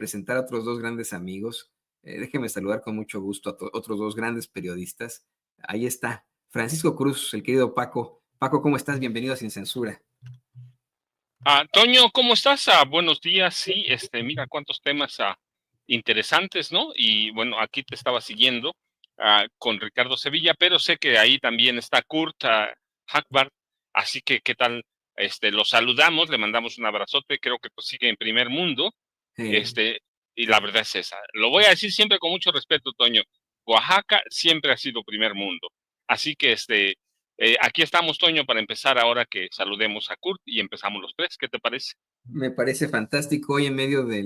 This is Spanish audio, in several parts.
presentar a otros dos grandes amigos. Déjeme saludar con mucho gusto a otros dos grandes periodistas. Ahí está, Francisco Cruz, el querido Paco. Paco, ¿cómo estás? Bienvenido a Sin Censura. Toño, ¿cómo estás? Buenos días. Sí, mira cuántos temas interesantes, ¿no? Y bueno, aquí te estaba siguiendo con Ricardo Sevilla, pero sé que ahí también está Kurt Hackbart, así que ¿qué tal? Lo saludamos, le mandamos un abrazote, creo que pues sigue en primer mundo, y la verdad es esa. Lo voy a decir siempre con mucho respeto, Toño. Oaxaca siempre ha sido primer mundo. Así que aquí estamos, Toño, para empezar ahora que saludemos a Kurt y empezamos los tres. ¿Qué te parece? Me parece fantástico hoy en medio de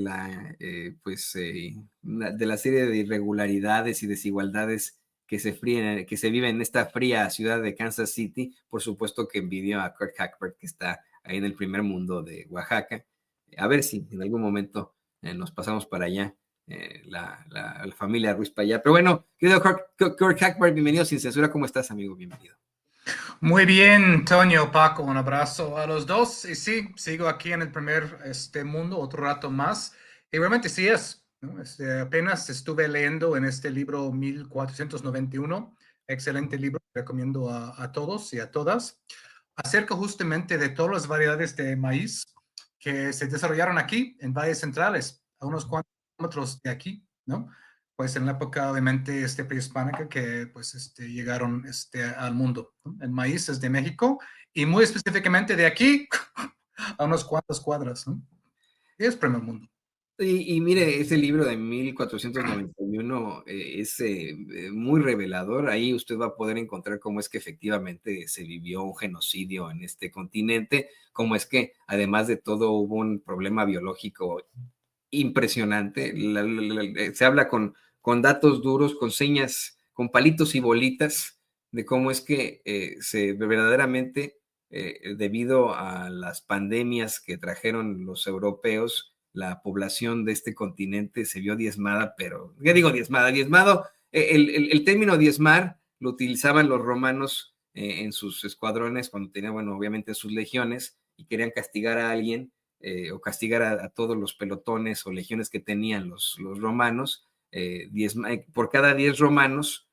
de la serie de irregularidades y desigualdades que se viven en esta fría ciudad de Kansas City. Por supuesto que envidio a Kurt Hackbart, que está ahí en el primer mundo de Oaxaca. A ver si en algún momento nos pasamos para allá, la familia Ruiz para allá. Pero bueno, querido Kurt Hackbart, bienvenido Sin Censura. ¿Cómo estás, amigo? Bienvenido. Muy bien, Toño, Paco, un abrazo a los dos. Y sí, sigo aquí en el primer mundo otro rato más. Y realmente sí es, ¿no? Apenas estuve leyendo en este libro 1491, excelente libro, recomiendo a todos y a todas, acerca justamente de todas las variedades de maíz que se desarrollaron aquí en valles centrales, a unos cuantos kilómetros de aquí, ¿no? Pues en la época obviamente prehispánica que pues llegaron al mundo, ¿no? El maíz es de México y muy específicamente de aquí a unas cuantas cuadras, ¿no? Y es primer mundo. Y mire, ese libro de 1491 es muy revelador. Ahí usted va a poder encontrar cómo es que efectivamente se vivió un genocidio en este continente, cómo es que además de todo hubo un problema biológico impresionante. Se habla con datos duros, con señas, con palitos y bolitas de cómo es que verdaderamente, debido a las pandemias que trajeron los europeos, la población de este continente se vio diezmada, pero, ¿qué digo diezmada? Diezmado, el término diezmar lo utilizaban los romanos en sus escuadrones cuando tenían, bueno, obviamente sus legiones y querían castigar a alguien o castigar a todos los pelotones o legiones que tenían los romanos. Por cada 10 romanos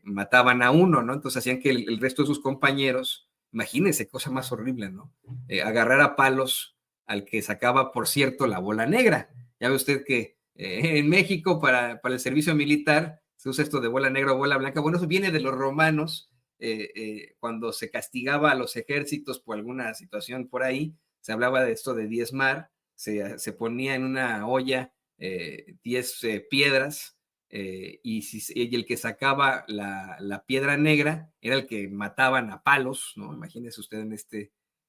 mataban a uno, ¿no? Entonces hacían que el resto de sus compañeros, imagínense, cosa más horrible, ¿no? Agarrar a palos al que sacaba, por cierto, la bola negra. Ya ve usted que en México para el servicio militar se usa esto de bola negra o bola blanca. Bueno, eso viene de los romanos, cuando se castigaba a los ejércitos por alguna situación por ahí, se hablaba de esto de diezmar, se ponía en una olla 10 piedras, y el que sacaba la piedra negra era el que mataban a palos, ¿no? Imagínese usted en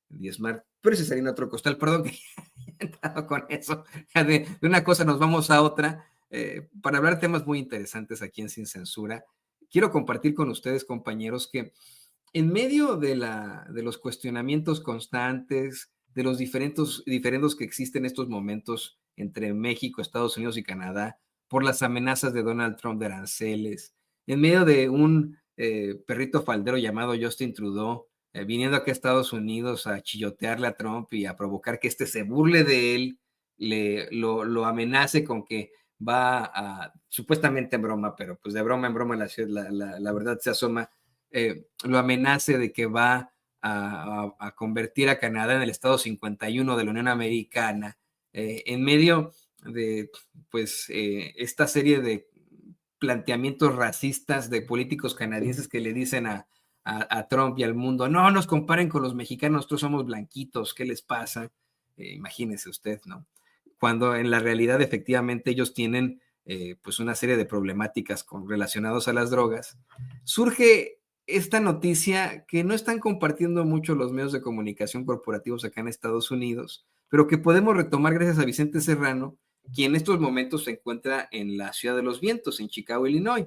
diezmar, pero ese sería en otro costal, perdón que he entrado con eso, de una cosa nos vamos a otra, para hablar de temas muy interesantes aquí en Sin Censura. Quiero compartir con ustedes, compañeros, que en medio de los cuestionamientos constantes, de los diferendos que existen en estos momentos entre México, Estados Unidos y Canadá, por las amenazas de Donald Trump de aranceles, en medio de un perrito faldero llamado Justin Trudeau, viniendo aquí a Estados Unidos a chillotearle a Trump y a provocar que se burle de él, lo amenace con que va a, supuestamente en broma, pero pues de broma en broma la verdad se asoma, lo amenace de que va a convertir a Canadá en el Estado 51 de la Unión Americana, en medio de pues esta serie de planteamientos racistas de políticos canadienses que le dicen a Trump y al mundo, no nos comparen con los mexicanos, nosotros somos blanquitos, ¿qué les pasa? Imagínese usted, ¿no? Cuando en la realidad efectivamente ellos tienen pues una serie de problemáticas relacionadas a las drogas, surge esta noticia que no están compartiendo mucho los medios de comunicación corporativos acá en Estados Unidos, pero que podemos retomar gracias a Vicente Serrano, quien en estos momentos se encuentra en la Ciudad de los Vientos, en Chicago, Illinois.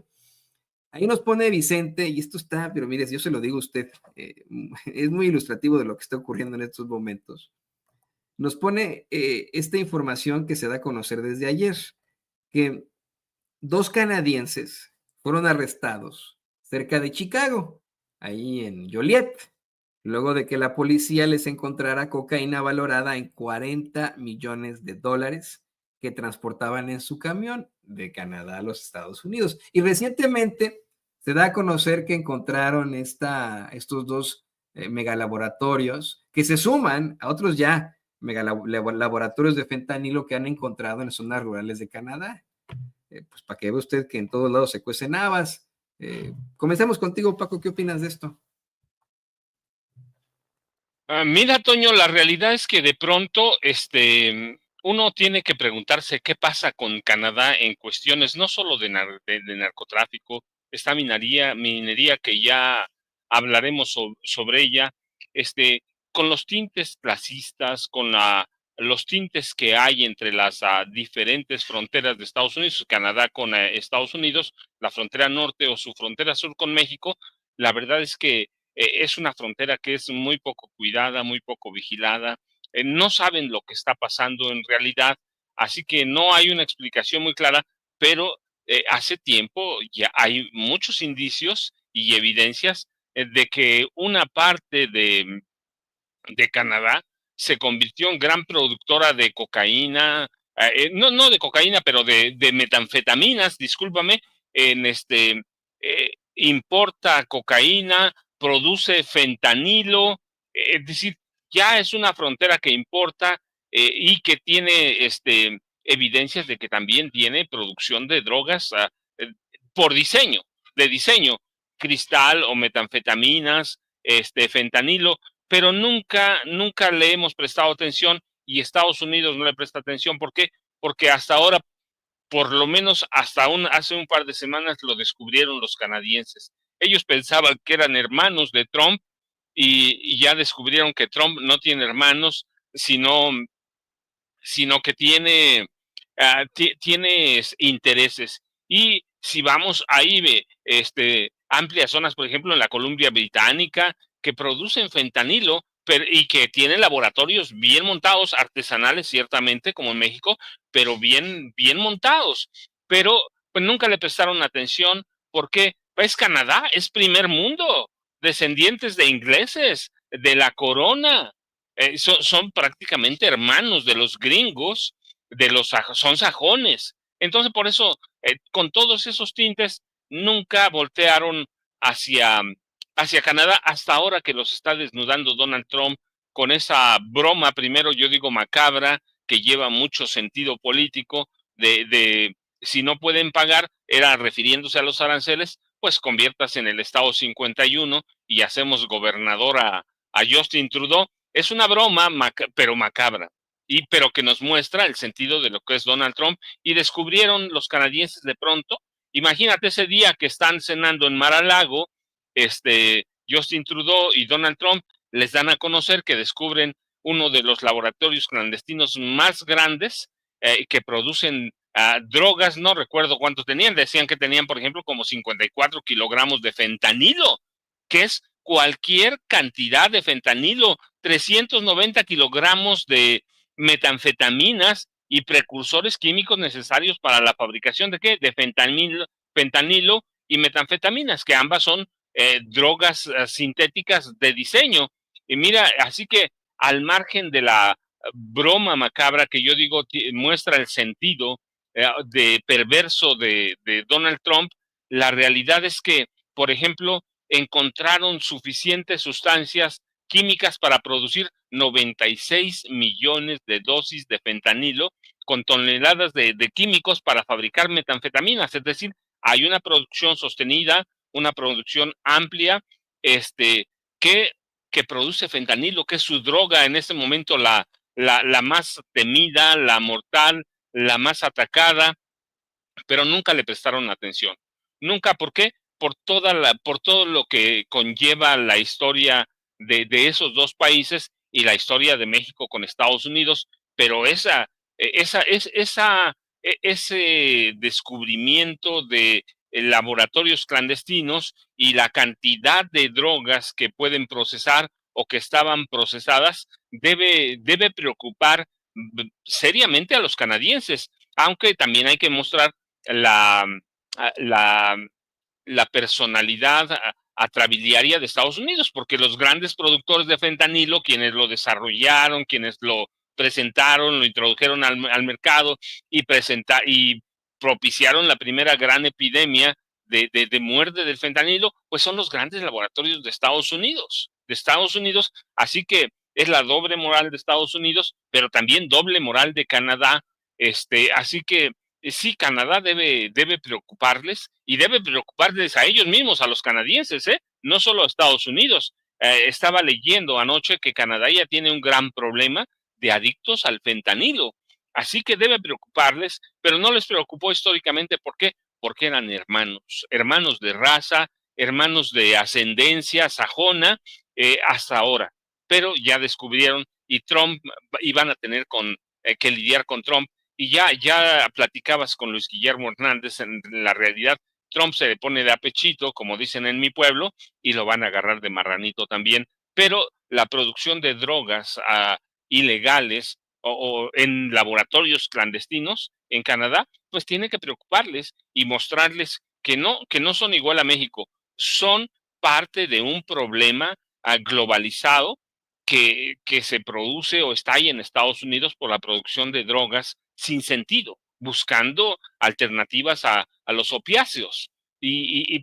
Ahí nos pone Vicente, y esto está, pero mire, yo se lo digo a usted, es muy ilustrativo de lo que está ocurriendo en estos momentos. Nos pone esta información que se da a conocer desde ayer, que 2 canadienses fueron arrestados cerca de Chicago, ahí en Joliet, luego de que la policía les encontrara cocaína valorada en $40 millones, que transportaban en su camión de Canadá a los Estados Unidos. Y recientemente se da a conocer que encontraron estos dos megalaboratorios que se suman a otros ya megalaboratorios de fentanilo que han encontrado en zonas rurales de Canadá. Pues para que vea usted que en todos lados se cuecen habas. Comencemos contigo, Paco, ¿qué opinas de esto? Mira, Toño, la realidad es que de pronto uno tiene que preguntarse qué pasa con Canadá en cuestiones no solo de narcotráfico, esta minería que ya hablaremos sobre ella, con los tintes clasistas, con los tintes que hay entre las diferentes fronteras de Estados Unidos, Canadá con Estados Unidos, la frontera norte o su frontera sur con México. La verdad es que es una frontera que es muy poco cuidada, muy poco vigilada. No saben lo que está pasando en realidad, así que no hay una explicación muy clara, pero hace tiempo ya hay muchos indicios y evidencias de que una parte de Canadá se convirtió en gran productora de cocaína, no de cocaína, pero de metanfetaminas, discúlpame, en importa cocaína, produce fentanilo, es decir, ya es una frontera que importa y que tiene evidencias de que también tiene producción de drogas eh, por diseño, de diseño, cristal o metanfetaminas, fentanilo, pero nunca le hemos prestado atención y Estados Unidos no le presta atención. ¿Por qué? Porque hasta ahora, por lo menos hasta hace un par de semanas, lo descubrieron los canadienses. Ellos pensaban que eran hermanos de Trump y ya descubrieron que Trump no tiene hermanos, sino que tiene intereses. Y si vamos ahí, amplias zonas, por ejemplo, en la Columbia Británica, que producen fentanilo y que tienen laboratorios bien montados, artesanales ciertamente, como en México, pero bien montados. Pero pues nunca le prestaron atención porque es Canadá, es primer mundo, descendientes de ingleses, de la corona. Son prácticamente hermanos de los gringos, son sajones. Entonces, por eso, con todos esos tintes, nunca voltearon hacia, hacia Canadá hasta ahora que los está desnudando Donald Trump con esa broma, primero yo digo macabra, que lleva mucho sentido político, de si no pueden pagar, era refiriéndose a los aranceles, pues conviertas en el Estado 51 y hacemos gobernador a Justin Trudeau. Es una broma, pero macabra, pero que nos muestra el sentido de lo que es Donald Trump. Y descubrieron los canadienses de pronto, imagínate ese día que están cenando en Mar-a-Lago, Justin Trudeau y Donald Trump les dan a conocer que descubren uno de los laboratorios clandestinos más grandes que producen drogas, no recuerdo cuánto tenían, decían que tenían, por ejemplo, como 54 kilogramos de fentanilo, que es cualquier cantidad de fentanilo, 390 kilogramos de metanfetaminas y precursores químicos necesarios para la fabricación de ¿qué? De fentanilo y metanfetaminas, que ambas son drogas sintéticas de diseño. Y mira, así que al margen de la broma macabra que yo digo muestra el sentido de perverso de Donald Trump, la realidad es que, por ejemplo, encontraron suficientes sustancias químicas para producir 96 millones de dosis de fentanilo con toneladas de químicos para fabricar metanfetaminas. Es decir, hay una producción sostenida, una producción amplia, que produce fentanilo, que es su droga en este momento, la más temida, la mortal, la más atacada, pero nunca le prestaron atención. Nunca, ¿por qué? Por todo lo que conlleva la historia de esos dos países y la historia de México con Estados Unidos, pero ese descubrimiento de laboratorios clandestinos y la cantidad de drogas que pueden procesar o que estaban procesadas debe preocupar seriamente a los canadienses, aunque también hay que mostrar la, la, la personalidad atrabiliaria de Estados Unidos, porque los grandes productores de fentanilo, quienes lo desarrollaron, quienes lo presentaron, lo introdujeron al mercado y propiciaron la primera gran epidemia de muerte del fentanilo, pues son los grandes laboratorios de Estados Unidos, así que es la doble moral de Estados Unidos, pero también doble moral de Canadá, así que sí, Canadá debe preocuparles y debe preocuparles a ellos mismos, a los canadienses, no solo a Estados Unidos. Estaba leyendo anoche que Canadá ya tiene un gran problema de adictos al fentanilo, así que debe preocuparles, pero no les preocupó históricamente. ¿Por qué? Porque eran hermanos de raza, hermanos de ascendencia sajona, hasta ahora. Pero ya descubrieron y Trump iban a tener que lidiar con Trump. Y ya platicabas con Luis Guillermo Hernández, en la realidad Trump se le pone de apechito, como dicen en mi pueblo, y lo van a agarrar de marranito también. Pero la producción de drogas ilegales o en laboratorios clandestinos en Canadá, pues tiene que preocuparles y mostrarles que no son igual a México, son parte de un problema globalizado que se produce o está ahí en Estados Unidos por la producción de drogas sin sentido, buscando alternativas a los opiáceos.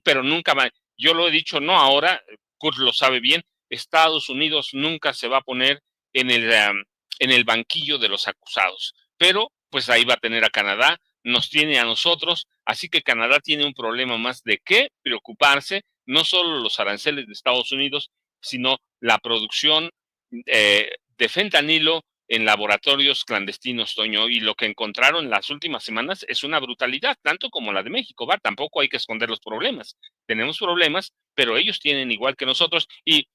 Pero nunca va. Yo lo he dicho, no ahora, Kurt lo sabe bien, Estados Unidos nunca se va a poner en el banquillo de los acusados. Pero pues ahí va a tener a Canadá, nos tiene a nosotros, así que Canadá tiene un problema más de qué preocuparse, no solo los aranceles de Estados Unidos, sino la producción de fentanilo en laboratorios clandestinos, Toño, y lo que encontraron en las últimas semanas es una brutalidad, tanto como la de México, ¿va? Tampoco hay que esconder los problemas. Tenemos problemas, pero ellos tienen igual que nosotros, y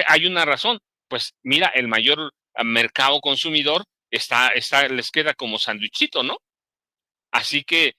hay una razón, pues mira, el mayor mercado consumidor les queda como sandwichito, ¿no? Así que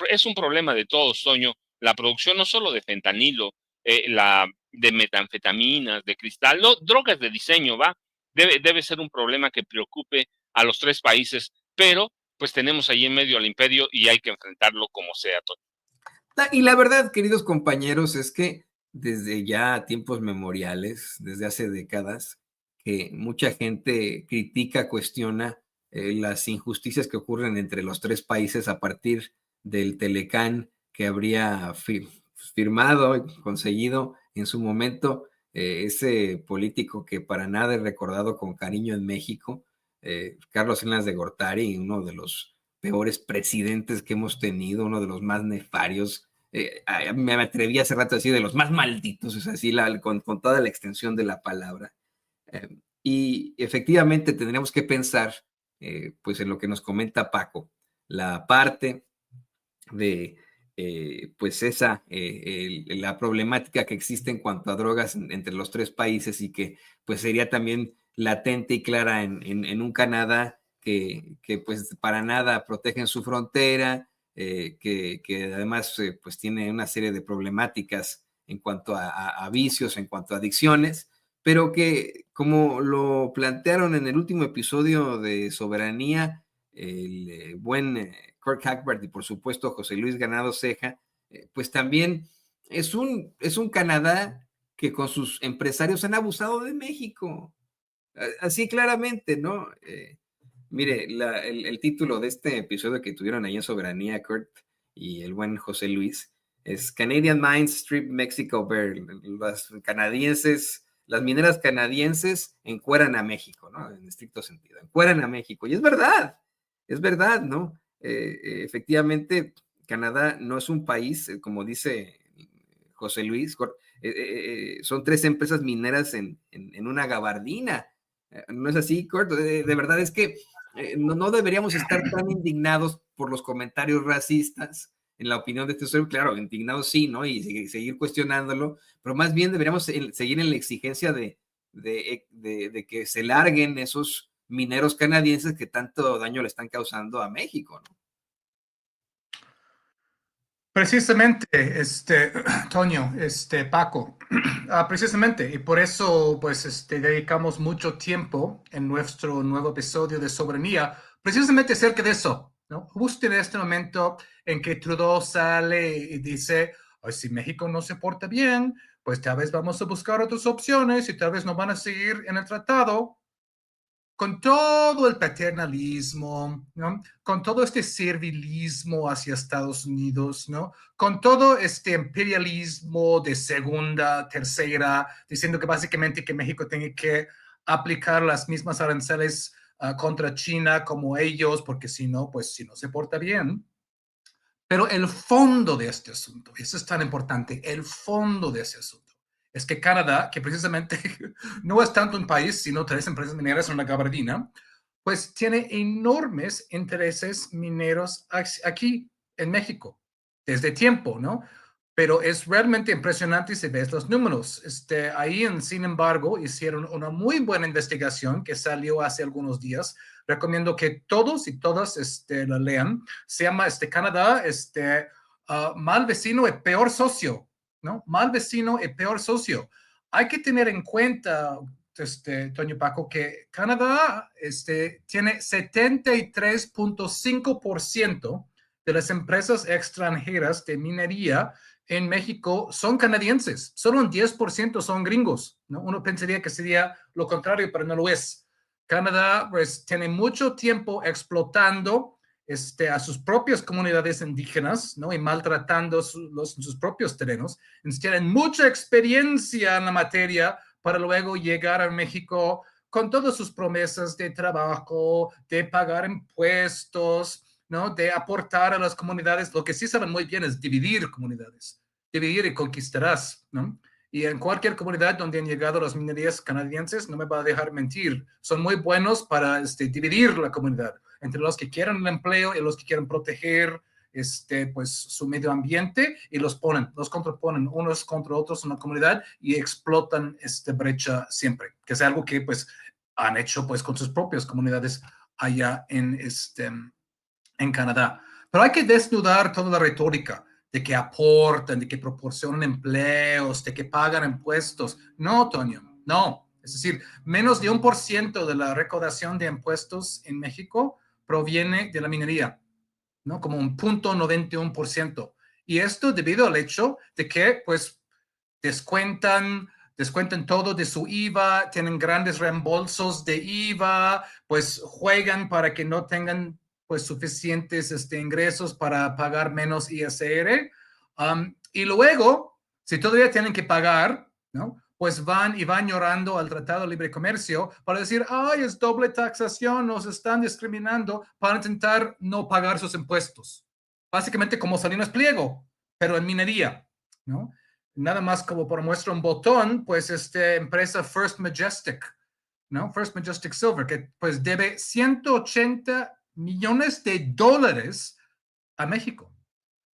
es un problema de todos, Toño. La producción no solo de fentanilo, de metanfetaminas, de cristal, no, drogas de diseño, ¿va? Debe ser un problema que preocupe a los tres países, pero pues tenemos ahí en medio al imperio y hay que enfrentarlo como sea, Toño. Y la verdad, queridos compañeros, es que desde ya tiempos memoriales, desde hace décadas, que mucha gente critica, cuestiona las injusticias que ocurren entre los tres países a partir del Telecán que habría firmado y conseguido en su momento ese político que para nada es recordado con cariño en México, Carlos Salinas de Gortari, uno de los peores presidentes que hemos tenido, uno de los más nefarios. Me atreví hace rato a decir de los más malditos, es así, con toda la extensión de la palabra. Y efectivamente tendríamos que pensar, pues en lo que nos comenta Paco, la parte de, pues la problemática que existe en cuanto a drogas entre los tres países y que pues sería también latente y clara en un Canadá que pues para nada protegen su frontera, que además pues tiene una serie de problemáticas en cuanto a vicios, en cuanto a adicciones, pero que como lo plantearon en el último episodio de Soberanía, el buen Kirk Hagbard y por supuesto José Luis Ganado Ceja, pues también es un Canadá que con sus empresarios han abusado de México, así claramente, ¿no? Mire, el título de este episodio que tuvieron ahí en Soberanía, Kurt y el buen José Luis, es Canadian Mines Strip Mexico Bare. Las mineras canadienses encueran a México, ¿no? En estricto sentido, encueran a México. Y es verdad, ¿no? Efectivamente, Canadá no es un país, como dice José Luis, son tres empresas mineras en una gabardina. ¿No es así, Kurt? De verdad es que no deberíamos estar tan indignados por los comentarios racistas en la opinión de este usuario. Claro, indignados sí, ¿no? Y seguir cuestionándolo, pero más bien deberíamos seguir en la exigencia de que se larguen esos mineros canadienses que tanto daño le están causando a México, ¿no? Precisamente, Toño, Paco, precisamente, y por eso, pues, dedicamos mucho tiempo en nuestro nuevo episodio de Soberanía, precisamente acerca de eso, ¿no? Justo en este momento en que Trudeau sale y dice, "Ay, si México no se porta bien, pues tal vez vamos a buscar otras opciones y tal vez no van a seguir en el tratado." con todo el paternalismo, ¿no? Con todo este servilismo hacia Estados Unidos, ¿no? Con todo este imperialismo de segunda, tercera, diciendo que básicamente que México tiene que aplicar las mismas aranceles contra China como ellos, porque si no, pues si no se porta bien. Pero el fondo de este asunto, y eso es tan importante, el fondo de ese asunto, es que Canadá, que precisamente no es tanto un país, sino 3 empresas mineras en la gabardina, pues tiene enormes intereses mineros aquí en México, desde tiempo, ¿no? Pero es realmente impresionante si ves los números. Ahí, sin embargo, hicieron una muy buena investigación que salió hace algunos días. Recomiendo que todos y todas la lean. Se llama Canadá, mal vecino y peor socio, ¿no? Mal vecino y peor socio. Hay que tener en cuenta, Toño Paco, que Canadá tiene 73.5% de las empresas extranjeras de minería en México son canadienses, solo un 10% son gringos, ¿no? Uno pensaría que sería lo contrario, pero no lo es. Canadá pues, tiene mucho tiempo explotando a sus propias comunidades indígenas, ¿no? Y maltratando sus propios terrenos. Entonces, tienen mucha experiencia en la materia para luego llegar a México con todas sus promesas de trabajo, de pagar impuestos, ¿no? De aportar a las comunidades. Lo que sí saben muy bien es dividir comunidades. Dividir y conquistarás, ¿no? Y en cualquier comunidad donde han llegado las minerías canadienses, no me va a dejar mentir, son muy buenos para dividir la comunidad entre los que quieren el empleo y los que quieren proteger pues, su medio ambiente y los contraponen unos contra otros en la comunidad y explotan esta brecha siempre, que es algo que pues han hecho pues con sus propias comunidades allá en Canadá. Pero hay que desnudar toda la retórica de que aportan, de que proporcionan empleos, de que pagan impuestos. No, Toño, no. Es decir, menos de 1% de la recaudación de impuestos en México proviene de la minería, ¿no? Como un 0.91%. Y esto debido al hecho de que, pues, descuentan todo de su IVA, tienen grandes reembolsos de IVA, pues juegan para que no tengan pues suficientes ingresos para pagar menos ISR. Y luego, si todavía tienen que pagar, ¿no? Pues van llorando al Tratado de Libre Comercio para decir, ay, es doble taxación, nos están discriminando para intentar no pagar sus impuestos. Básicamente como Salinas Pliego, pero en minería, ¿no? Nada más como por muestra un botón, pues empresa First Majestic, ¿no? First Majestic Silver, que pues debe 180 millones de dólares a México,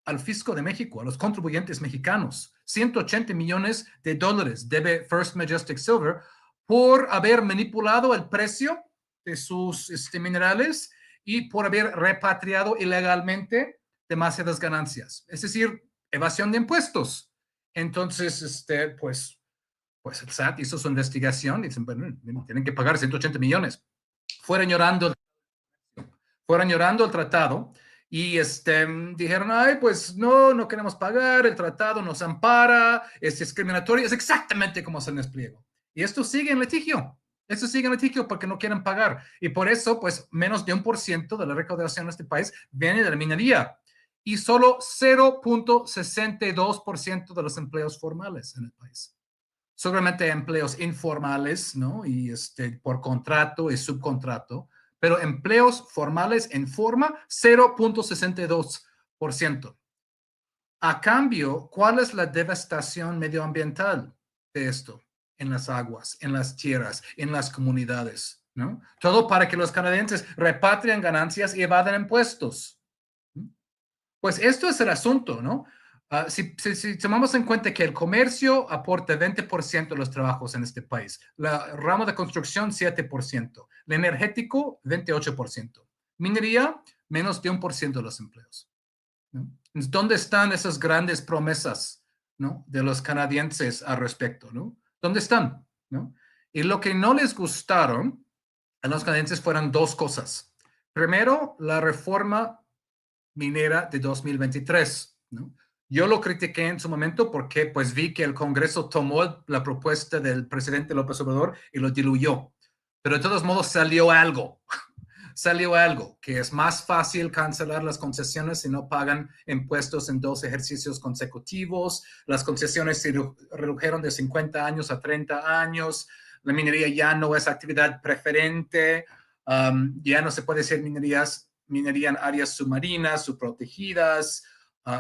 al fisco de México, a los contribuyentes mexicanos. 180 millones de dólares debe First Majestic Silver por haber manipulado el precio de sus minerales y por haber repatriado ilegalmente demasiadas ganancias. Es decir, evasión de impuestos. Entonces, pues el SAT hizo su investigación y dicen, bueno, tienen que pagar 180 millones. Fueron llorando el tratado y dijeron, ay, pues no queremos pagar, el tratado nos ampara, es discriminatorio, es exactamente como se les pliego. Y esto sigue en litigio. Esto sigue en litigio porque no quieren pagar. Y por eso, pues, menos de 1% de la recaudación de este país viene de la minería. Y solo 0.62% de los empleos formales en el país. Seguramente empleos informales, ¿no? Y por contrato y subcontrato, pero empleos formales en forma, 0.62%. A cambio, ¿cuál es la devastación medioambiental de esto? En las aguas, en las tierras, en las comunidades, ¿no? Todo para que los canadienses repatrien ganancias y evadan impuestos. Pues esto es el asunto, ¿no? Si tomamos en cuenta que el comercio aporta 20% de los trabajos en este país, la rama de construcción 7%, el energético 28%, minería menos de 1% de los empleos, ¿no? ¿Dónde están esas grandes promesas, ¿no? De los canadienses al respecto, ¿no? ¿Dónde están? ¿No? Y lo que no les gustaron a los canadienses fueron dos cosas. Primero, la reforma minera de 2023, ¿no? Yo lo critiqué en su momento porque pues vi que el Congreso tomó la propuesta del presidente López Obrador y lo diluyó. Pero de todos modos salió algo. Salió algo, que es más fácil cancelar las concesiones si no pagan impuestos en 2 ejercicios consecutivos. Las concesiones se redujeron de 50 años a 30 años. La minería ya no es actividad preferente. Ya no se puede hacer minería en áreas submarinas, subprotegidas.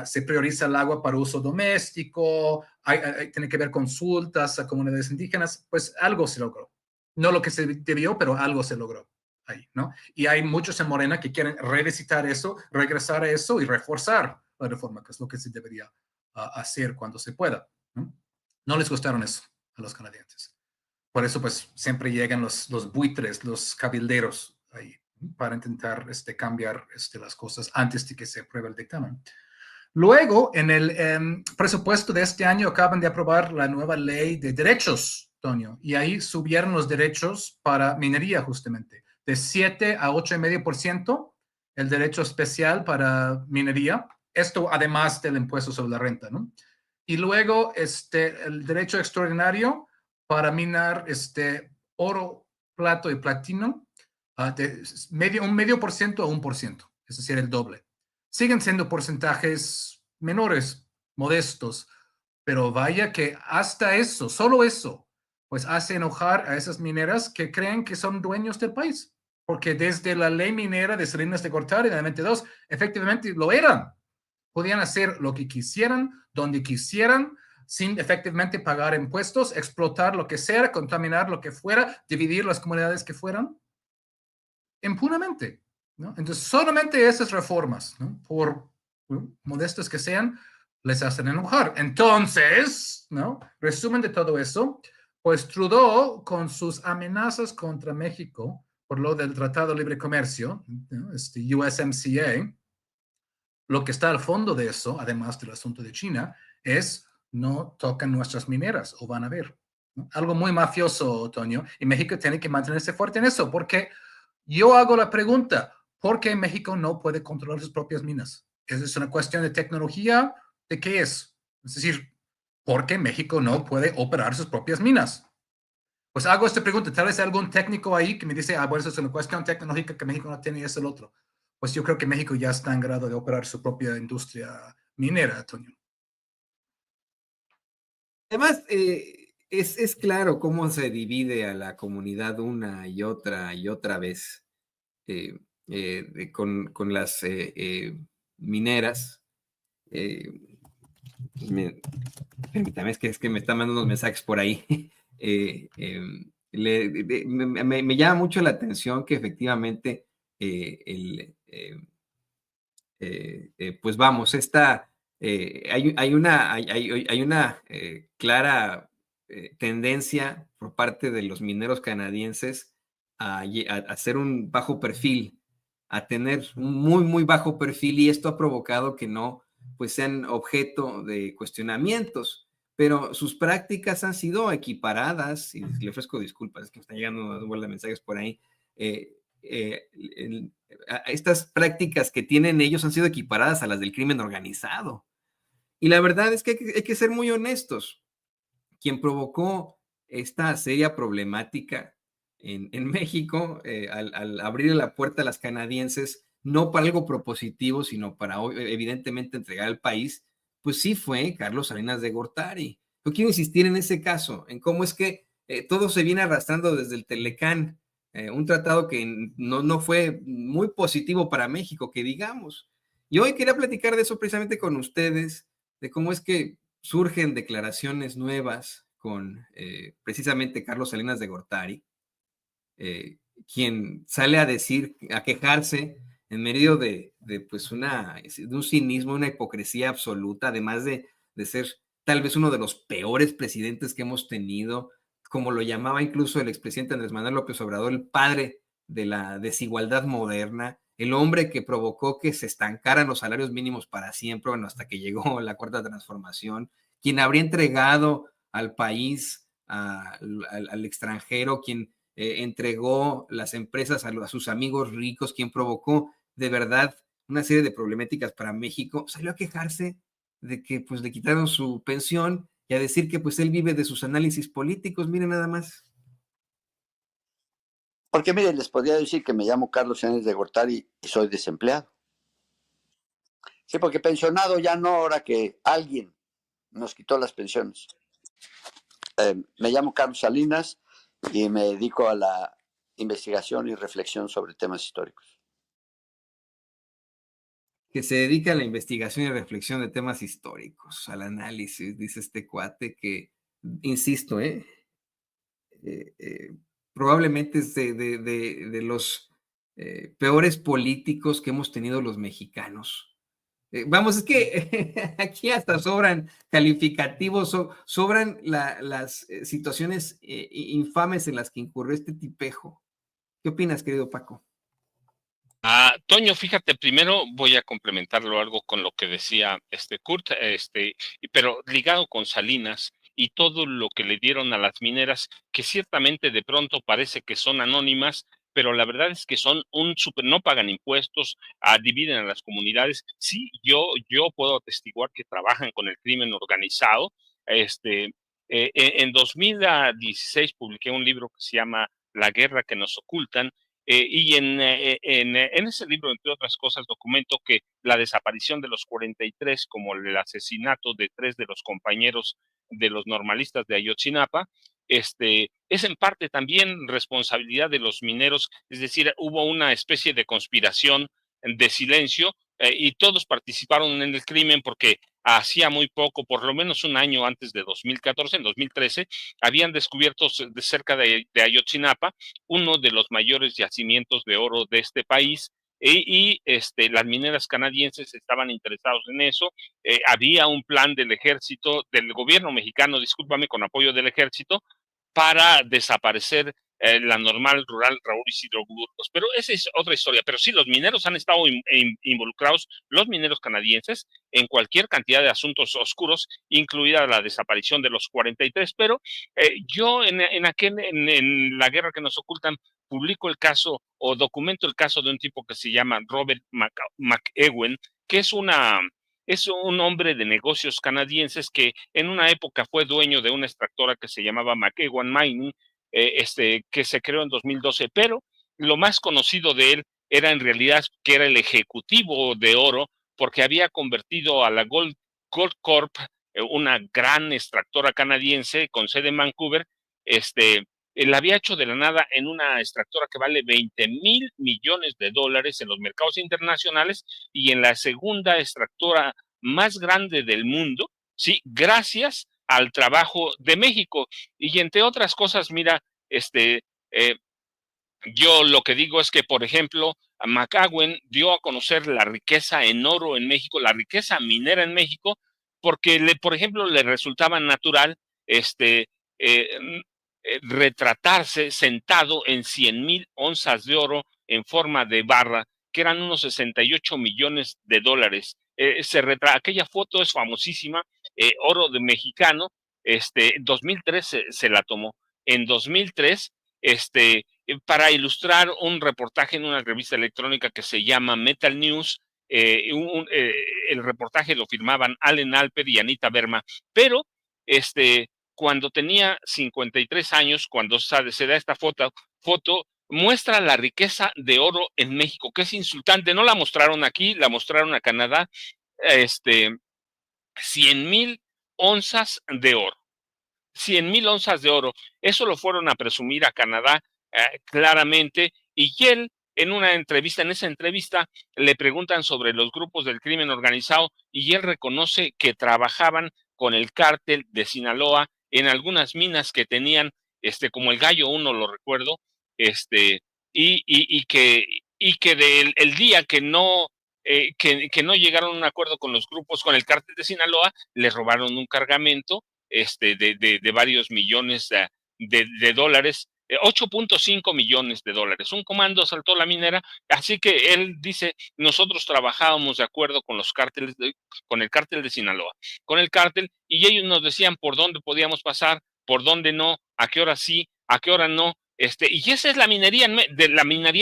Se prioriza el agua para uso doméstico. Tiene que haber consultas a comunidades indígenas. Pues algo se logró. No lo que se debió, pero algo se logró. Ahí, ¿no? Y hay muchos en Morena que quieren revisitar eso, regresar a eso y reforzar la reforma, que es lo que se debería hacer cuando se pueda. ¿No? Les gustaron eso a los canadienses. Por eso, pues, siempre llegan los buitres, los cabilderos ahí, para intentar cambiar las cosas antes de que se apruebe el dictamen. Luego, en el presupuesto de este año, acaban de aprobar la nueva ley de derechos, Toño, y ahí subieron los derechos para minería, justamente de 7 a 8,5%, el derecho especial para minería, esto además del impuesto sobre la renta, ¿no? Y luego el derecho extraordinario para minar oro, plato y platino, de un medio por ciento a 1%, es decir, el doble. Siguen siendo porcentajes menores, modestos, pero vaya que hasta eso, solo eso, pues hace enojar a esas mineras que creen que son dueños del país. Porque desde la ley minera de Salinas de Gortari en el 92, efectivamente lo eran. Podían hacer lo que quisieran, donde quisieran, sin efectivamente pagar impuestos, explotar lo que sea, contaminar lo que fuera, dividir las comunidades que fueran, impunemente, ¿no? Entonces, solamente esas reformas, ¿no? Por modestas que sean, les hacen enojar. Entonces, ¿no? Resumen de todo eso, pues Trudeau, con sus amenazas contra México por lo del Tratado de Libre Comercio, ¿no? USMCA, lo que está al fondo de eso, además del asunto de China, es no tocan nuestras mineras o van a ver, ¿no? Algo muy mafioso, Toño, y México tiene que mantenerse fuerte en eso, porque yo hago la pregunta, ¿por qué México no puede controlar sus propias minas? ¿Es una cuestión de tecnología? ¿De qué es? Es decir, ¿por qué México no puede operar sus propias minas? Pues hago esta pregunta, tal vez hay algún técnico ahí que me dice, bueno, eso es una cuestión tecnológica que México no tiene y es el otro. Pues yo creo que México ya está en grado de operar su propia industria minera, Toño. Además, es claro cómo se divide a la comunidad una y otra vez con las mineras. Permítame, es que me están mandando unos mensajes por ahí. Me llama mucho la atención que efectivamente pues vamos, hay una clara tendencia por parte de los mineros canadienses a hacer un bajo perfil, a tener un muy, muy bajo perfil, y esto ha provocado que no pues sean objeto de cuestionamientos, pero sus prácticas han sido equiparadas, y le ofrezco disculpas, es que me están llegando una bola de mensajes por ahí. Estas prácticas que tienen ellos han sido equiparadas a las del crimen organizado. Y la verdad es que hay que ser muy honestos. Quien provocó esta seria problemática en México al abrir la puerta a las canadienses, no para algo propositivo, sino para evidentemente entregar al país, pues sí fue Carlos Salinas de Gortari. Yo quiero insistir en ese caso, en cómo es que todo se viene arrastrando desde el Telecán, un tratado que no fue muy positivo para México, que digamos. Y hoy quería platicar de eso precisamente con ustedes, de cómo es que surgen declaraciones nuevas con precisamente Carlos Salinas de Gortari, quien sale a decir, a quejarse en medio pues de un cinismo, una hipocresía absoluta, además de ser tal vez uno de los peores presidentes que hemos tenido, como lo llamaba incluso el expresidente Andrés Manuel López Obrador, el padre de la desigualdad moderna, el hombre que provocó que se estancaran los salarios mínimos para siempre, bueno, hasta que llegó la Cuarta Transformación, quien habría entregado al país, al extranjero, quien entregó las empresas a sus amigos ricos, quien provocó de verdad una serie de problemáticas para México, salió a quejarse de que pues le quitaron su pensión y a decir que pues él vive de sus análisis políticos. Miren nada más. Porque miren, les podría decir que me llamo Carlos Sáenz de Gortari y soy desempleado. Sí, porque pensionado ya no, ahora que alguien nos quitó las pensiones. Me llamo Carlos Salinas y me dedico a la investigación y reflexión sobre temas históricos. Que se dedica a la investigación y reflexión de temas históricos, al análisis, dice este cuate que, insisto, probablemente es de los peores políticos que hemos tenido los mexicanos. Vamos, es que aquí hasta sobran calificativos, sobran las situaciones infames en las que incurrió este tipejo. ¿Qué opinas, querido Paco? Toño, fíjate, primero voy a complementarlo algo con lo que decía Kurt, pero ligado con Salinas y todo lo que le dieron a las mineras, que ciertamente de pronto parece que son anónimas, pero la verdad es que son no pagan impuestos, dividen a las comunidades. Sí, yo puedo atestiguar que trabajan con el crimen organizado. En 2016 publiqué un libro que se llama La guerra que nos ocultan. Y en ese libro, entre otras cosas, documento que la desaparición de los 43, como el asesinato de 3 de los compañeros de los normalistas de Ayotzinapa, es en parte también responsabilidad de los mineros, es decir, hubo una especie de conspiración de silencio y todos participaron en el crimen porque hacía muy poco, por lo menos un año antes de 2014, en 2013, habían descubierto cerca de Ayotzinapa uno de los mayores yacimientos de oro de este país las mineras canadienses estaban interesados en eso. Había un plan del ejército, del gobierno mexicano, discúlpame, con apoyo del ejército, para desaparecer la normal rural Raúl Isidro Burgos. Pero esa es otra historia. Pero sí, los mineros han estado involucrados, los mineros canadienses, en cualquier cantidad de asuntos oscuros, incluida la desaparición de los 43. Pero yo en la guerra que nos ocultan, publico el caso o documento el caso de un tipo que se llama Robert McEwen, que es un hombre de negocios canadienses que en una época fue dueño de una extractora que se llamaba McEwen Mining, que se creó en 2012, pero lo más conocido de él era en realidad que era el ejecutivo de oro, porque había convertido a la Gold Corp, una gran extractora canadiense con sede en Vancouver, la había hecho de la nada en una extractora que vale $20,000 millones en los mercados internacionales y en la segunda extractora más grande del mundo, sí, gracias al trabajo de México. Y entre otras cosas, mira, yo lo que digo es que, por ejemplo, McEwen dio a conocer la riqueza en oro en México, la riqueza minera en México, porque, por ejemplo, le resultaba natural retratarse sentado en 100,000 onzas de oro en forma de barra, que eran unos $68 millones. Aquella foto es famosísima, oro de mexicano, 2003 se la tomó. En 2003, para ilustrar un reportaje en una revista electrónica que se llama Metal News. El reportaje lo firmaban Allen Alper y Anita Berma, pero cuando tenía 53 años, cuando se da esta foto, muestra la riqueza de oro en México, que es insultante. No la mostraron aquí, la mostraron a Canadá, 100,000 onzas de oro. 100,000 onzas de oro. Eso lo fueron a presumir a Canadá claramente, y él en esa entrevista le preguntan sobre los grupos del crimen organizado y él reconoce que trabajaban con el cártel de Sinaloa en algunas minas que tenían, como el Gallo 1, lo recuerdo, y que el día que no llegaron a un acuerdo con los grupos, con el cártel de Sinaloa, le robaron un cargamento de varios millones de dólares, 8.5 millones de dólares. Un comando asaltó la minera, así que él dice, nosotros trabajábamos de acuerdo con los cárteles, con el cártel de Sinaloa, con el cártel, y ellos nos decían por dónde podíamos pasar, por dónde no, a qué hora sí, a qué hora no. Y esa es la minería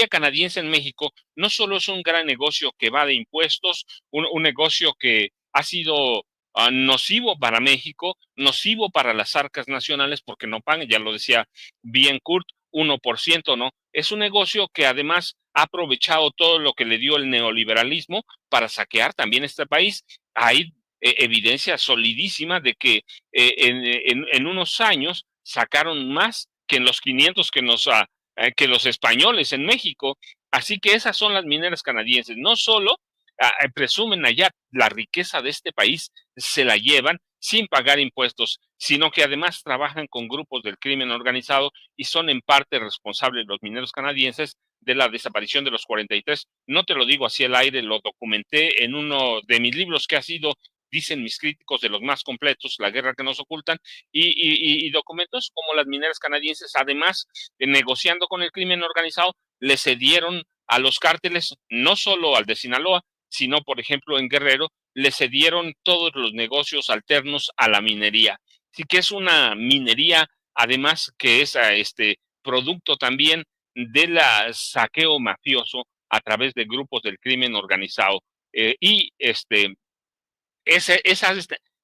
canadiense en México. No solo es un gran negocio que va de impuestos, un negocio que ha sido nocivo para México, nocivo para las arcas nacionales porque no pagan, ya lo decía bien Kurt, 1%, ¿no? Es un negocio que además ha aprovechado todo lo que le dio el neoliberalismo para saquear también este país. Hay evidencia solidísima de que en unos años sacaron más que en los 500 que los españoles en México. Así que esas son las mineras canadienses. No solo presumen allá la riqueza de este país, se la llevan sin pagar impuestos, sino que además trabajan con grupos del crimen organizado y son en parte responsables los mineros canadienses de la desaparición de los 43. No te lo digo así al aire, lo documenté en uno de mis libros que ha sido, dicen mis críticos, de los más completos, La guerra que nos ocultan, y documentos como las mineras canadienses, además, negociando con el crimen organizado, le cedieron a los cárteles, no solo al de Sinaloa, sino, por ejemplo, en Guerrero, le cedieron todos los negocios alternos a la minería. Así que es una minería, además, que es producto también del saqueo mafioso a través de grupos del crimen organizado.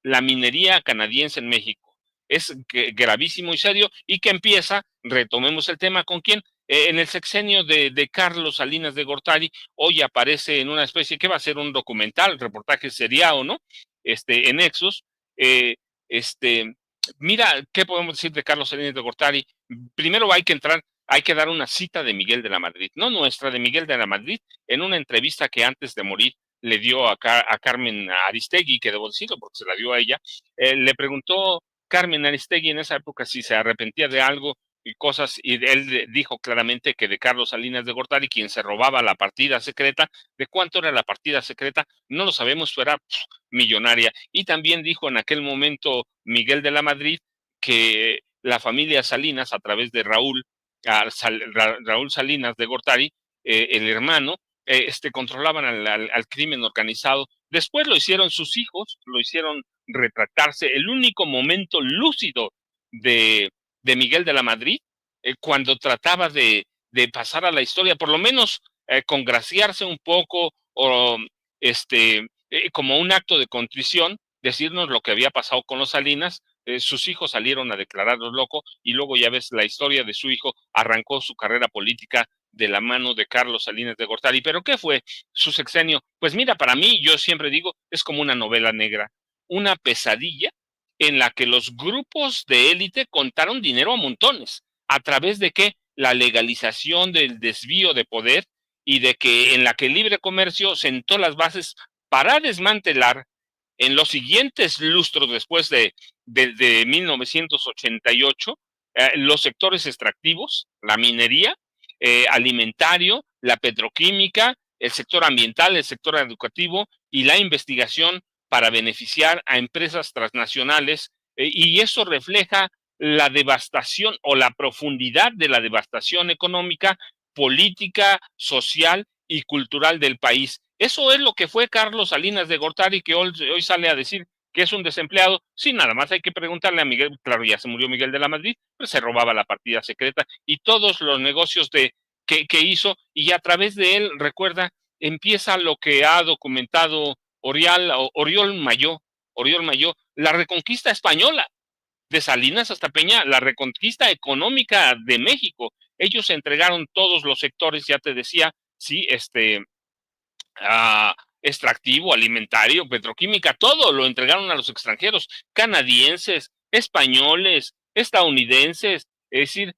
La minería canadiense en México. Es gravísimo y serio, y que empieza, retomemos el tema, ¿con quién? En el sexenio de Carlos Salinas de Gortari. Hoy aparece en una especie que va a ser un documental, reportaje seriado, ¿no? En Nexos. Eh, este, Mira, ¿qué podemos decir de Carlos Salinas de Gortari? Primero hay que dar una cita de Miguel de la Madrid, no nuestra, de Miguel de la Madrid, en una entrevista que antes de morir le dio a Carmen Aristegui, que debo decirlo porque se la dio a ella. Le preguntó Carmen Aristegui en esa época si se arrepentía de algo y cosas, y él dijo claramente que de Carlos Salinas de Gortari, quien se robaba la partida secreta. ¿De cuánto era la partida secreta? No lo sabemos, pero era millonaria. Y también dijo en aquel momento Miguel de la Madrid que la familia Salinas, a través de Raúl Salinas de Gortari, el hermano, controlaban al crimen organizado. Después lo hicieron sus hijos, lo hicieron retractarse. El único momento lúcido de Miguel de la Madrid, cuando trataba de pasar a la historia, por lo menos congraciarse un poco, o como un acto de contrición, decirnos lo que había pasado con los Salinas. Sus hijos salieron a declararlos loco, y luego ya ves la historia de su hijo, arrancó su carrera política de la mano de Carlos Salinas de Gortari. ¿Pero qué fue su sexenio? Pues mira, para mí, yo siempre digo, es como una novela negra, una pesadilla en la que los grupos de élite contaron dinero a montones. ¿A través de qué? La legalización del desvío de poder, y de que en la que el libre comercio sentó las bases para desmantelar en los siguientes lustros después de 1988, los sectores extractivos, la minería, alimentario, la petroquímica, el sector ambiental, el sector educativo y la investigación para beneficiar a empresas transnacionales, y eso refleja la devastación o la profundidad de la devastación económica, política, social y cultural del país. Eso es lo que fue Carlos Salinas de Gortari, que hoy sale a decir que es un desempleado. Sí, nada más hay que preguntarle a Miguel. Claro, ya se murió Miguel de la Madrid, pero se robaba la partida secreta y todos los negocios que hizo, y a través de él, recuerda, empieza lo que ha documentado Oriol Mayó, la reconquista española, de Salinas hasta Peña, la reconquista económica de México. Ellos entregaron todos los sectores, ya te decía, sí, extractivo, alimentario, petroquímica, todo lo entregaron a los extranjeros, canadienses, españoles, estadounidenses. Es decir,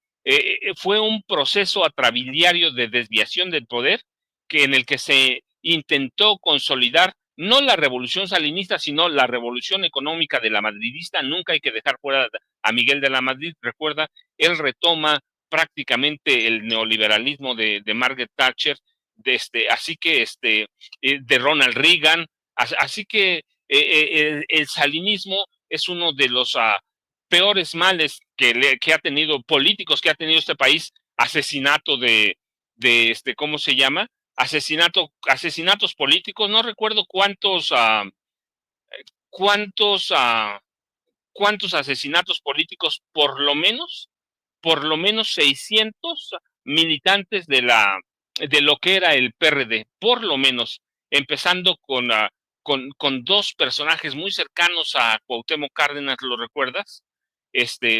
fue un proceso atrabiliario de desviación del poder, en el que se intentó consolidar no la revolución salinista, sino la revolución económica de la madridista. Nunca hay que dejar fuera a Miguel de la Madrid. Recuerda, él retoma prácticamente el neoliberalismo de Margaret Thatcher, así que de Ronald Reagan. Así que el salinismo es uno de los peores males que ha tenido, políticos que ha tenido este país. Asesinato ¿cómo se llama? Asesinatos políticos. No recuerdo cuántos asesinatos políticos, por lo menos 600 militantes de lo que era el PRD, por lo menos, empezando con dos personajes muy cercanos a Cuauhtémoc Cárdenas. ¿Lo recuerdas?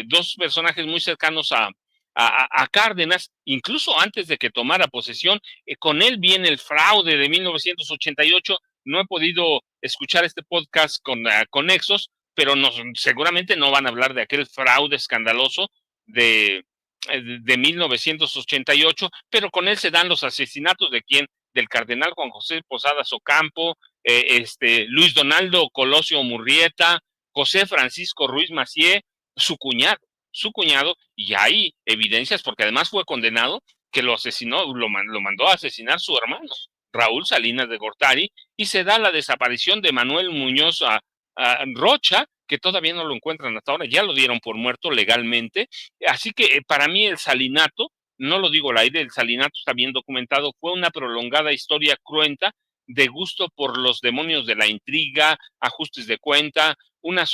Dos personajes muy cercanos a a Cárdenas, incluso antes de que tomara posesión. Con él viene el fraude de 1988. No he podido escuchar este podcast con Nexos, pero seguramente no van a hablar de aquel fraude escandaloso de 1988, pero con él se dan los asesinatos de quién, del cardenal Juan José Posadas Ocampo, Luis Donaldo Colosio Murrieta, José Francisco Ruiz Macié, su cuñado, y hay evidencias, porque además fue condenado, que lo asesinó, lo mandó a asesinar su hermano, Raúl Salinas de Gortari, y se da la desaparición de Manuel Muñoz Rocha, que todavía no lo encuentran hasta ahora, ya lo dieron por muerto legalmente. Así que para mí el salinato, no lo digo al aire, el salinato está bien documentado, fue una prolongada historia cruenta de gusto por los demonios de la intriga, ajustes de cuenta, una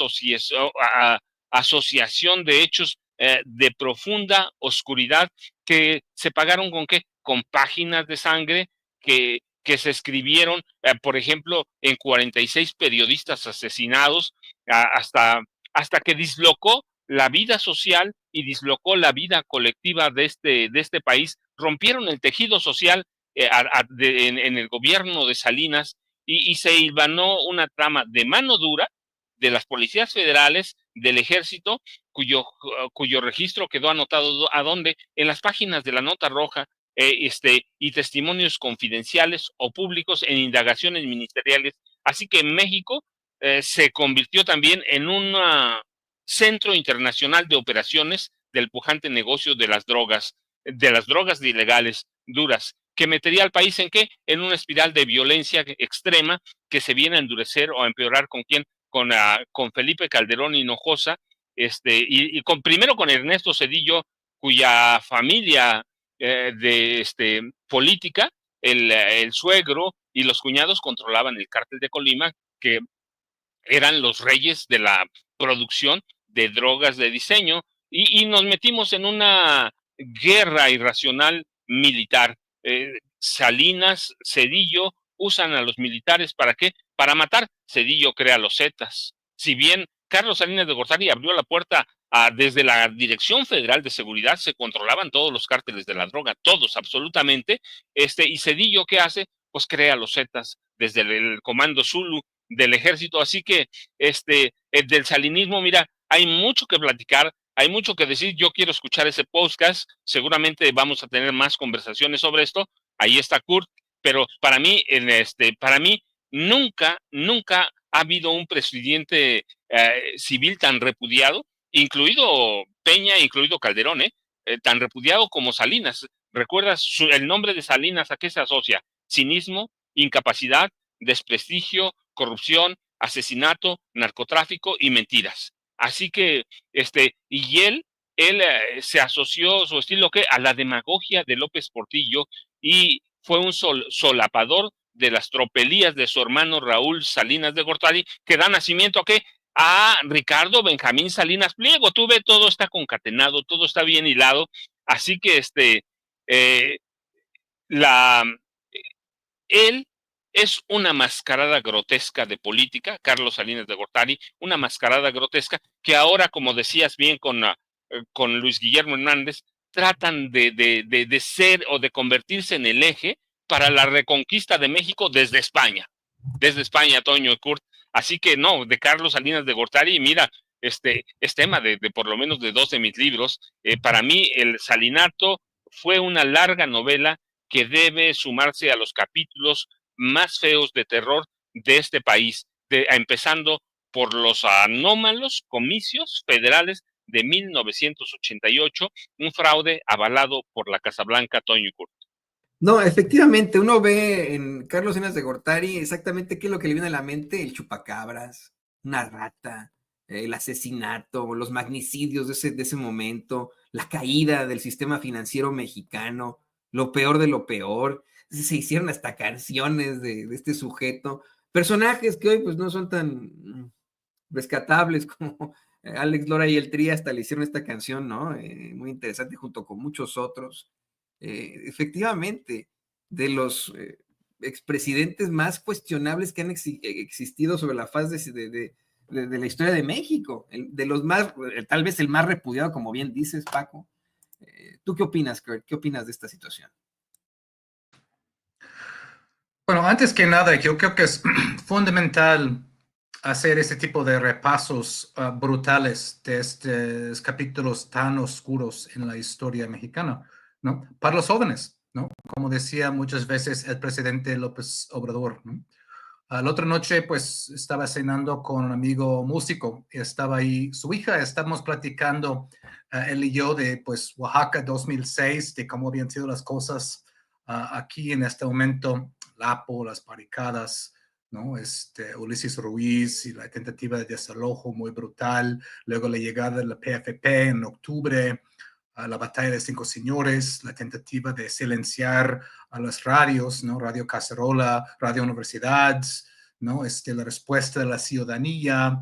asociación de hechos de profunda oscuridad que se pagaron ¿con qué? Con páginas de sangre que se escribieron, por ejemplo, en 46 periodistas asesinados, hasta que dislocó la vida social y dislocó la vida colectiva de este país. Rompieron el tejido social en el gobierno de Salinas y se hilvanó una trama de mano dura de las policías federales, del ejército, cuyo registro quedó anotado ¿a dónde? En las páginas de la Nota Roja, y testimonios confidenciales o públicos en indagaciones ministeriales. Así que México se convirtió también en un centro internacional de operaciones del pujante negocio de las drogas ilegales, duras, que metería al país ¿en qué? En una espiral de violencia extrema que se viene a endurecer o a empeorar ¿con quién? Con Felipe Calderón Hinojosa, primero con Ernesto Zedillo, cuya familia política, el suegro y los cuñados controlaban el cártel de Colima, que eran los reyes de la producción de drogas de diseño, y nos metimos en una guerra irracional militar. Salinas, Zedillo usan a los militares ¿para qué? Para matar. Zedillo crea los Zetas. Si bien Carlos Salinas de Gortari abrió la puerta desde la Dirección Federal de Seguridad, se controlaban todos los cárteles de la droga, todos absolutamente, y Zedillo ¿qué hace? Pues crea los Zetas desde el Comando Zulu del ejército. Así que del salinismo, mira, hay mucho que platicar, hay mucho que decir. Yo quiero escuchar ese podcast, seguramente vamos a tener más conversaciones sobre esto. Ahí está Kurt, pero para mí nunca ha habido un presidente civil tan repudiado, incluido Peña, incluido Calderón, tan repudiado como Salinas. ¿Recuerdas el nombre de Salinas a qué se asocia? Cinismo, incapacidad, desprestigio, corrupción, asesinato, narcotráfico y mentiras. Así que, y él se asoció su estilo ¿qué? A la demagogia de López Portillo, y fue un solapador de las tropelías de su hermano Raúl Salinas de Gortari, que da nacimiento ¿a qué? A Ricardo Benjamín Salinas Pliego. Tú ves, todo está concatenado, todo está bien hilado. Así que él es una mascarada grotesca de política, Carlos Salinas de Gortari, una mascarada grotesca que ahora, como decías bien con Luis Guillermo Hernández, tratan de ser o de convertirse en el eje para la reconquista de México desde España, Toño y Kurt. Así que no, de Carlos Salinas de Gortari, mira, es tema de por lo menos de 2 de mis libros. Para mí, el Salinato fue una larga novela que debe sumarse a los capítulos más feos de terror de este país, empezando por los anómalos comicios federales de 1988, un fraude avalado por la Casa Blanca, Toño y Kurt. No, efectivamente, uno ve en Carlos Salinas de Gortari exactamente qué es lo que le viene a la mente: el chupacabras, una rata, el asesinato, los magnicidios de ese momento, la caída del sistema financiero mexicano, lo peor de lo peor. Se hicieron hasta canciones de este sujeto, personajes que hoy pues no son tan rescatables como Alex Lora y el Tri, hasta le hicieron esta canción, ¿no? Muy interesante, junto con muchos otros. Efectivamente, de los expresidentes más cuestionables que han existido sobre la faz de la historia de México, de los más, tal vez el más repudiado, como bien dices, Paco, ¿Tú qué opinas, Kurt? ¿Qué opinas de esta situación? Bueno, antes que nada, yo creo que es fundamental hacer ese tipo de repasos brutales de estos capítulos tan oscuros en la historia mexicana, ¿no? Para los jóvenes, ¿no? Como decía muchas veces el presidente López Obrador, ¿no? La otra noche, pues, estaba cenando con un amigo músico, y estaba ahí su hija, estamos platicando, él y yo, de, pues, Oaxaca 2006, de cómo habían sido las cosas aquí en este momento, Lapo, las barricadas, ¿no? Ulises Ruiz y la tentativa de desalojo muy brutal, luego la llegada de la PFP en octubre, la batalla de Cinco Señores, la tentativa de silenciar a las radios, ¿no? Radio Cacerola, Radio Universidad, ¿no? La respuesta de la ciudadanía,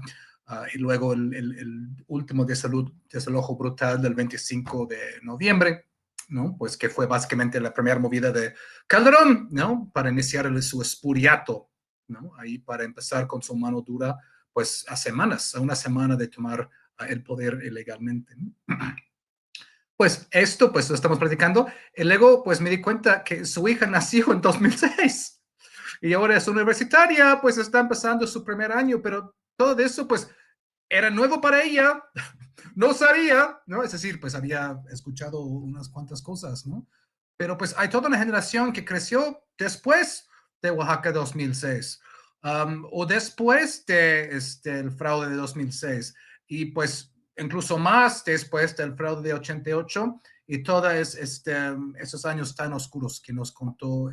y luego el último desalojo brutal del 25 de noviembre, ¿no? Pues que fue básicamente la primera movida de Calderón, ¿no? Para iniciar su espuriato, ¿no? Ahí para empezar con su mano dura, pues a semanas, a una semana de tomar el poder ilegalmente, ¿no? Pues esto, pues lo estamos platicando. Y luego, pues me di cuenta que su hija nació en 2006 y ahora es universitaria, pues está empezando su primer año, pero todo eso, pues, era nuevo para ella, no sabía, ¿no? Es decir, pues había escuchado unas cuantas cosas, ¿no? Pero pues hay toda una generación que creció después de Oaxaca 2006, o después de el fraude de 2006, y pues incluso más después del fraude de 88 y todos esos años tan oscuros que nos contó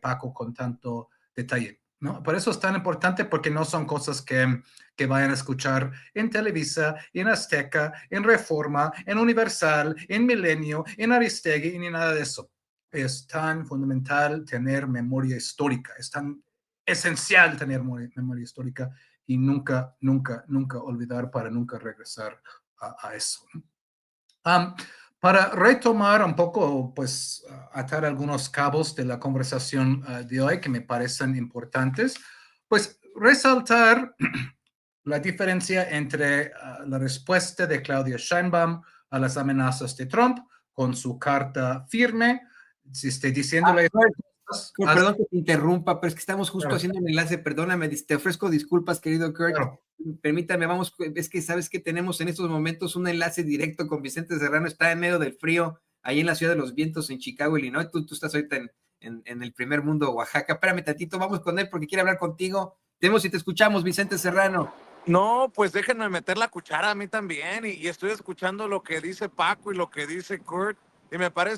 Paco con tanto detalle, ¿no? Por eso es tan importante, porque no son cosas que vayan a escuchar en Televisa, en Azteca, en Reforma, en Universal, en Milenio, en Aristegui, ni nada de eso. Es tan fundamental tener memoria histórica, es tan esencial tener memoria histórica y nunca, nunca, nunca olvidar para nunca regresar a eso. Para retomar un poco, pues atar algunos cabos de la conversación de hoy que me parecen importantes, pues resaltar la diferencia entre la respuesta de Claudia Sheinbaum a las amenazas de Trump con su carta firme, si estoy diciéndole... Kurt, perdón que te interrumpa, pero es que estamos justo Claro. haciendo un enlace, perdóname, te ofrezco disculpas, querido Kurt. Claro. Permítame, vamos, es que sabes que tenemos en estos momentos un enlace directo con Vicente Serrano, está en medio del frío, ahí en la Ciudad de los Vientos, en Chicago, Illinois. Tú estás ahorita en el primer mundo, Oaxaca. Espérame tantito, vamos con él porque quiere hablar contigo. Tenemos y te escuchamos, Vicente Serrano. No, pues déjenme meter la cuchara a mí también, y estoy escuchando lo que dice Paco y lo que dice Kurt, y me parece